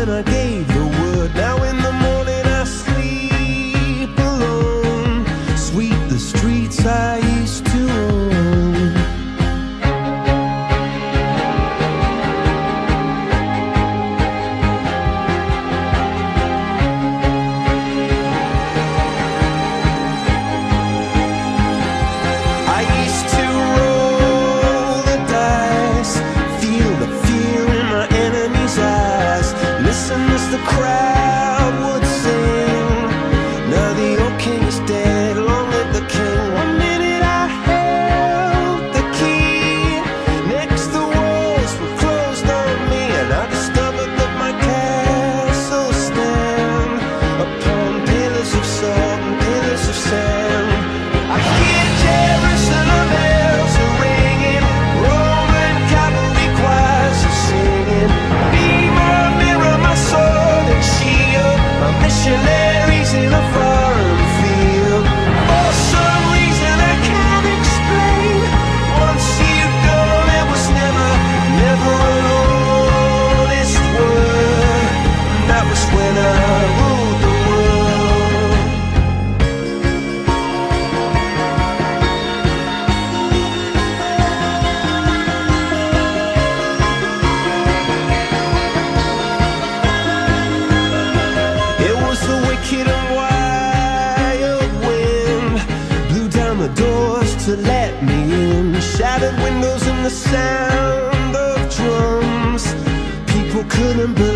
when I gave the word. Now in the morning I sleep alone, sweep the streets I used to own. I used to roll the dice, feel the fear in my enemy's eyes, listen as the crowd would sing. Now the old king is dead, long live the king. One minute I held the key, next the walls were closed on me, and I discovered that my castle stand upon pillars of salt and pillars of sand. I hear Jerusalem bells are ringing, Roman cavalry choirs are singing. Be my mirror, my sword and shield, my missionaries in a foreign field. For some reason I can't explain, once you've gone it was never, never an honest word. And that was when I ruled the world. It was the wicked and wild wind, blew down the doors to let me in, shattered windows and the sound of drums. People couldn't believe